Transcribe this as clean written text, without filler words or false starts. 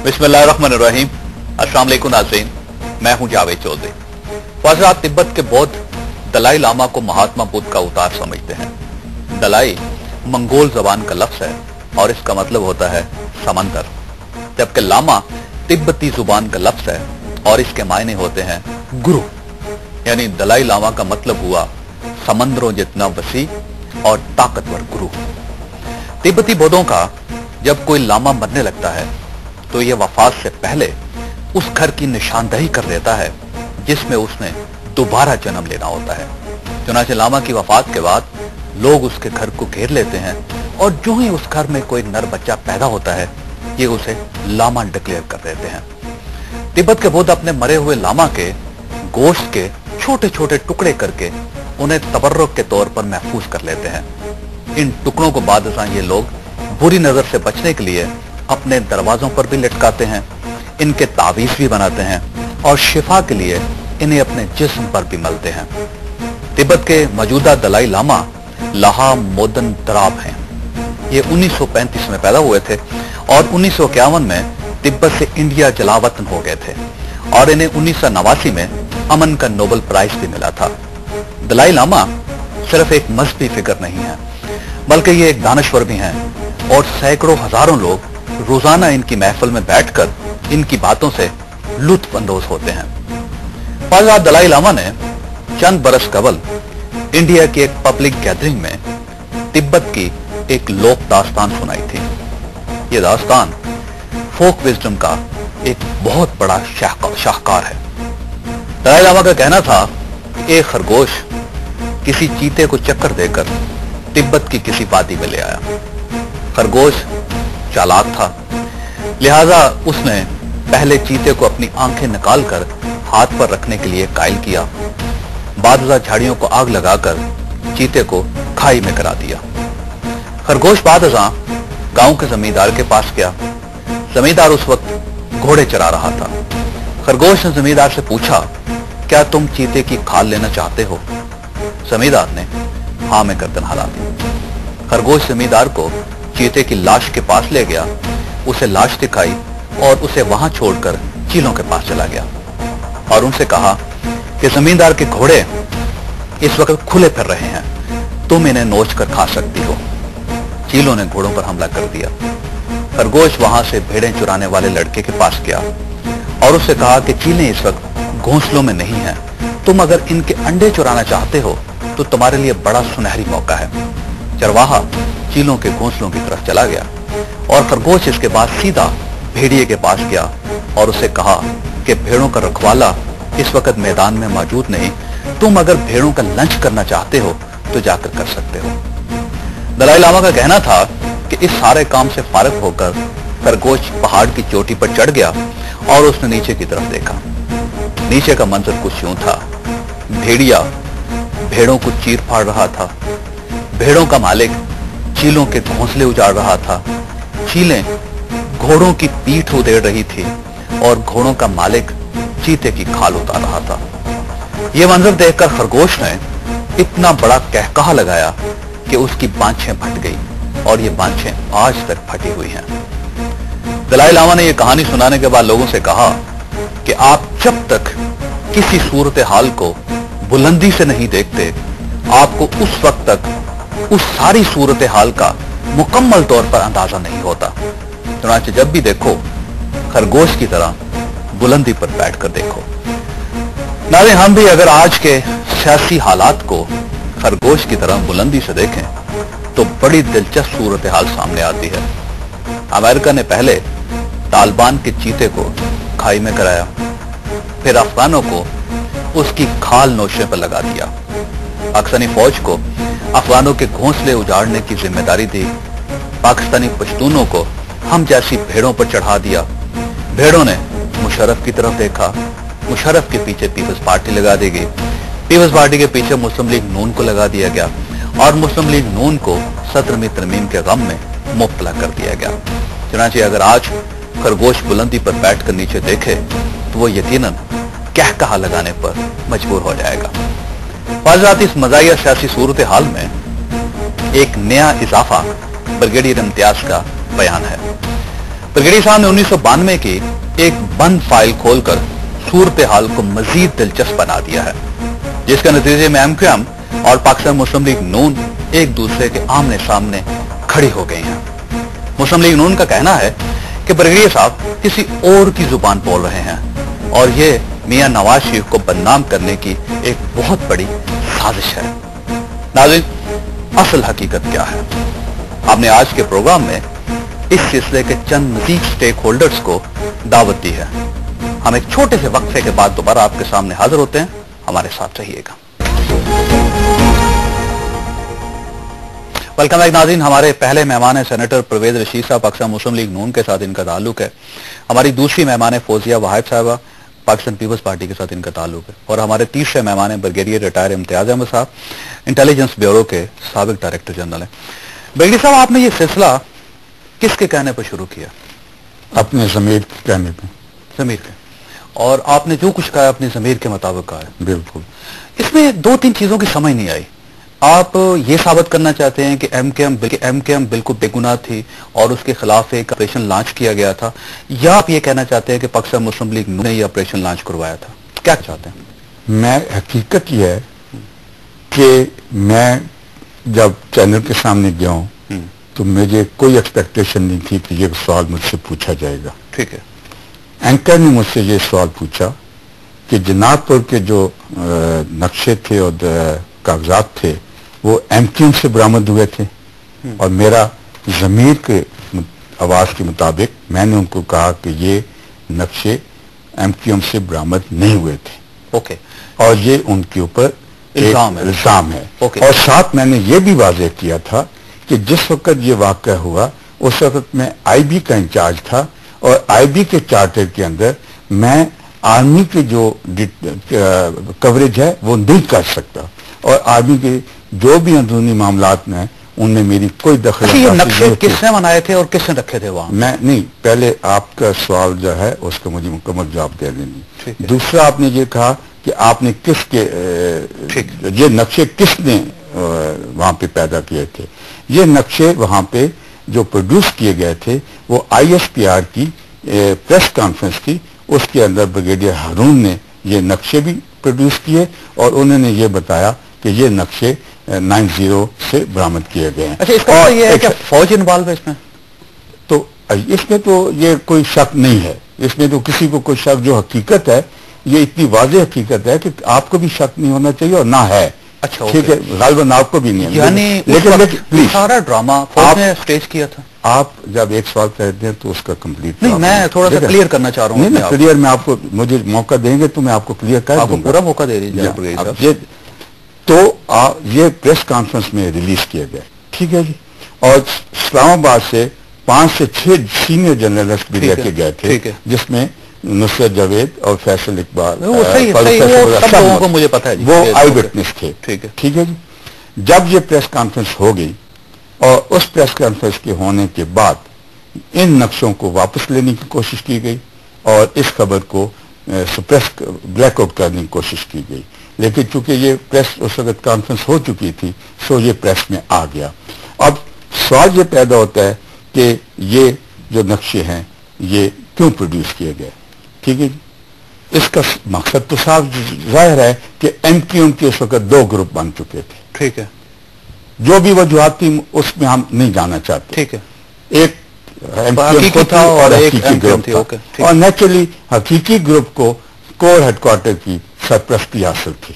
बिस्मिल्लाहिर्रहमानिर्रहीम। अस्सलाम वालेकुम नाज़रीन, मैं हूं जावेद चौधरी। हज़रात तिब्बत के बौद्ध दलाई लामा को महात्मा बुद्ध का अवतार समझते हैं। दलाई मंगोल जबान का लफ्ज है और इसका मतलब होता है समंदर, जबकि लामा तिब्बती जुबान का लफ्ज है और इसके मायने होते हैं गुरु। यानी दलाई लामा का मतलब हुआ समंदरों जितना वसी और ताकतवर गुरु। तिब्बती बौद्धों का जब कोई लामा मरने लगता है तो यह वफात से पहले उस घर की निशानदही कर देता है जिसमें उसने दोबारा जन्म लेना होता है। चुनांचे लामा की वफात के बाद लोग उसके घर को घेर लेते हैं और जो ही उस घर में कोई नर बच्चा पैदा होता है ये उसे लामा डिक्लेयर कर देते हैं। तिब्बत के बौद्ध अपने मरे हुए लामा के गोश्त के छोटे छोटे टुकड़े करके उन्हें तबर्रुक के तौर पर महफूज कर लेते हैं। इन टुकड़ों को बाद ये लोग बुरी नजर से बचने के लिए अपने दरवाजों पर भी लटकाते हैं, इनके तावीज भी बनाते हैं और शिफा के लिए इन्हें अपने जिस्म पर भी मलते हैं। तिब्बत के मौजूदा दलाई लामा लाहा मोदन दराब हैं। ये 1935 में पैदा हुए थे और 1951 में तिब्बत से इंडिया जलावतन हो गए थे और इन्हें 1989 में अमन का नोबेल प्राइज भी मिला था। दलाई लामा सिर्फ एक मजहबी फिगर नहीं है बल्कि ये एक दानश्वर भी हैं और सैकड़ों हजारों लोग रोजाना इनकी महफिल में बैठकर इनकी बातों से लुत्फ अंदोज होते हैं। हज़रत दलाई लामा ने चंद बरस कबल इंडिया की एक पब्लिक गैदरिंग में तिब्बत की एक लोक दास्तान सुनाई थी। ये दास्तान फोक विजडम का एक बहुत बड़ा शाहकार है। दलाई लामा का कहना था कि एक खरगोश किसी चीते को चक्कर देकर तिब्बत की किसी वादी में ले आया। खरगोश चालाक था, लिहाजा उसने पहले चीते को अपनी आंखें निकालकर हाथ पर रखने के लिए कायल किया। बाद झाड़ियों को आग लगाकर चीते को खाई में करा दिया। खरगोश बाद गांव के जमींदार के पास गया। जमींदार उस वक्त घोड़े चरा रहा था। खरगोश ने जमींदार से पूछा, क्या तुम चीते की खाल लेना चाहते हो? जमींदार ने हाँ में गर्दन हिला दी। खरगोश जमींदार को चीते की लाश के पास ले गया, उसे लाश दिखाई और उसे वहां छोड़कर चीलों के पास चला गया और उनसे कहा कि जमींदार के घोड़े इस वक्त खुले फिर रहे हैं, तुम इन्हें नोच कर खा सकती हो। चीलों ने घोड़ों पर हमला कर दिया। खरगोश वहां से भेड़ें चुराने वाले लड़के के पास गया और उससे कहा कि चीलें इस वक्त घोंसलों में नहीं हैं, तुम अगर इनके अंडे चुराना चाहते हो तो तुम्हारे लिए बड़ा सुनहरी मौका है। चरवाहा चीलों के घोंसलों की तरफ चला गया और खरगोश इसके बाद सीधा भेड़िए के पास गया और उसे कहा कि भेड़ों का रखवाला इस वक्त मैदान में मौजूद नहीं, तुम अगर भेड़ों का लंच करना चाहते हो तो जाकर कर सकते हो। दलाई लामा का कहना था कि इस सारे काम से फारिग होकर खरगोश पहाड़ की चोटी पर चढ़ गया और उसने नीचे की तरफ देखा। नीचे का मंजर कुछ यूं था, भेड़िया भेड़ों को चीर फाड़ रहा था, भेड़ों का मालिक चीलों के घोंसले उजाड़ रहा था, चीलें घोड़ों की पीठ उधेड़ रही थी और घोड़ों का मालिक चीते की खाल उतार रहा था। यह मंजर देखकर खरगोश ने इतना बड़ा कहकहा लगाया कि उसकी बांछें फट गई और ये बांछें आज तक फटी हुई हैं। दलाई लामा ने यह कहानी सुनाने के बाद लोगों से कहा कि आप जब तक किसी सूरत हाल को बुलंदी से नहीं देखते, आपको उस वक्त तक उस सारी सूरत हाल का मुकम्मल तौर पर अंदाजा नहीं होता। चुनांचे जब भी देखो खरगोश की तरह बुलंदी पर बैठकर देखो। नाज़रीन, हम भी अगर आज के सियासी हालात को खरगोश की तरह बुलंदी से देखें तो बड़ी दिलचस्प सूरत हाल सामने आती है। अमेरिका ने पहले तालिबान के चीते को खाई में कराया, फिर अफगानों को उसकी खाल नोशे पर लगा दिया। पाकिस्तानी फौज को अफगानों के घोंसले उजाड़ने की जिम्मेदारी दी। पाकिस्तानी पश्तूनों को हम जैसी भेड़ों पर चढ़ा दिया। भेड़ों ने मुशर्रफ की तरफ देखा, मुशर्रफ के पीछे पीपल्स पार्टी लगा दी गई, पीपल्स पार्टी के पीछे मुस्लिम लीग नून को लगा दिया गया और मुस्लिम लीग नून को 17वीं तरमीम के गम में मुब्तला कर दिया गया। चुनांचे अगर आज खरगोश बुलंदी पर बैठकर नीचे देखे तो वो यकीनन कहकहा लगाने पर मजबूर हो जाएगा। हज़रात, इस मज़ाहिया सियासी सूरत हाल में एक नया इजाफा ब्रिगेडियर इम्तियाज का बयान है। ब्रिगेडियर साहब ने 1992 की एक बंद फाइल खोलकर सूरत हाल को मजीद दिलचस्प बना दिया है, जिसके नतीजे में एमक्यूएम और पाकिस्तान मुस्लिम लीग नून एक दूसरे के आमने सामने खड़ी हो गई हैं। मुस्लिम लीग नून का कहना है कि ब्रिगेडियर साहब किसी और की जुबान बोल रहे हैं और ये मियां नवाज शरीफ को बदनाम करने की एक बहुत बड़ी साजिश है। नाज़रीन, असल हकीकत क्या है? हमने आज के प्रोग्राम में इस सिलसिले के चंद मजीद स्टेक होल्डर्स को दावत दी है। हम एक छोटे से वक्फे के बाद दोबारा आपके सामने हाजिर होते हैं, हमारे साथ रहिएगा। वेलकम बैक नाज़रीन। हमारे पहले मेहमान है सेनेटर परवेज रशीद साहब, पाकिस्तान मुस्लिम लीग नून के साथ इनका ताल्लुक है। हमारी दूसरी मेहमान है फौजिया वाहिद साहबा, पाकिस्तान पीपल्स पार्टी के साथ इनका ताल्लुक है। और हमारे तीसरे मेहमान है ब्रिगेडियर रिटायर इम्तियाज अहमद साहब, इंटेलिजेंस ब्यूरो के साबिक डायरेक्टर जनरल हैं। ब्रिगेडियर साहब, आपने ये सिलसिला किसके कहने पर शुरू किया? अपने ज़मीर के कहने पे। ज़मीर के। और आपने जो कुछ कहा अपने ज़मीर के मुताबिक कहा है। बिल्कुल। इसमें दो तीन चीजों की समझ नहीं आई। आप ये साबित करना चाहते हैं कि एमकेएम बिल्कुल बेगुनाह थी और उसके खिलाफ एक ऑपरेशन लॉन्च किया गया था, या आप ये कहना चाहते हैं कि पाकिस्तान मुस्लिम लीग ने ये ऑपरेशन लॉन्च करवाया था? क्या चाहते हैं? मैं हकीकत ये है कि मैं जब चैनल के सामने गया हूँ तो मुझे कोई एक्सपेक्टेशन नहीं थी कि ये सवाल मुझसे पूछा जाएगा। ठीक है। एंकर ने मुझसे ये सवाल पूछा कि जनाबपुर के जो नक्शे थे और कागजात थे वो एमक्यूएम से बरामद हुए थे, और मेरा ज़मीर के आवाज के मुताबिक मैंने उनको कहा कि ये नक्शे एमक्यूएम से बरामद नहीं हुए थे। ओके। और ये उनके ऊपर इल्जाम है। ओके। और साथ मैंने ये भी वाज़ेह किया था कि जिस वक्त ये वाक़या हुआ उस वक्त मैं आईबी का इंचार्ज था, और आईबी के चार्टर के अंदर मैं आर्मी के जो कवरेज है वो नहीं कर सकता, और आर्मी के जो भी अंदरूनी मामलात में उनमें मेरी कोई दखल। ये नक्शे किसने बनाए थे और किसने रखे थे वहां? मैं नहीं, पहले आपका सवाल जो है उसका मुझे मुकम्मल जवाब दे देनी। दूसरा, आपने ये कहा कि आपने किसके ये नक्शे किसने वहां पे पैदा किए थे। ये नक्शे वहां पे जो प्रोड्यूस किए गए थे वो आईएसपीआर की प्रेस कॉन्फ्रेंस थी, उसके अंदर ब्रिगेडियर हारून ने ये नक्शे भी प्रोड्यूस किए और उन्होंने ये बताया कि ये नक्शे 90 से बरामद किए गए हैं। अच्छा, इसका तो ये है कि फौज इन्वॉल्व है इसमें? तो इसमें तो ये कोई शक नहीं है, इसमें तो किसी को कोई शक, जो हकीकत है ये इतनी वाज़ेह हकीकत है कि आपको भी शक नहीं होना चाहिए और ना है। अच्छा, ठीक है, गालिबन आपको भी नहीं है। यानी लेकिन प्लीज, सारा ड्रामा फौज ने स्टेज किया था। आप जब एक सवाल कहते हैं तो उसका कंप्लीट नहीं, मैं थोड़ा सा क्लियर करना चाह रहा हूँ। नहीं, क्लियर मैं आपको, मुझे मौका देंगे तो मैं आपको क्लियर कर दूंगा। पूरा मौका दे दीजिए। तो ये प्रेस कॉन्फ्रेंस में रिलीज किया गया, ठीक है जी, और इस्लामाबाद से 5 से 6 सीनियर जर्नलिस्ट भी लेके गए थे, जिसमें नुसरत जावेद और फैसल इकबाल, वो मुझे पता है, वो आई विटनेस थे। ठीक है जी। जब ये प्रेस कॉन्फ्रेंस हो गई और उस प्रेस कॉन्फ्रेंस के होने के बाद इन नक्शों को वापस लेने की कोशिश की गई और इस खबर को सप्रेस ब्लैकआउट करने की कोशिश की गई, लेकिन चूंकि ये प्रेस उस वक्त कॉन्फ्रेंस हो चुकी थी सो ये प्रेस में आ गया। अब सवाल ये पैदा होता है कि ये जो नक्शे हैं ये क्यों प्रोड्यूस किए गए? ठीक है जी, इसका मकसद तो साफ जाहिर है कि एमक्यूएम के उस वक्त 2 ग्रुप बन चुके थे। ठीक है। जो भी वजूहात थी उसमें हम नहीं जाना चाहते। ठीक है। एक एमक्यूएम था और हकीकी ग्रुप था, और नेचुरली हकीकी ग्रुप को कोर हेडक्वार्टर की सरपरस्ती हासिल थी।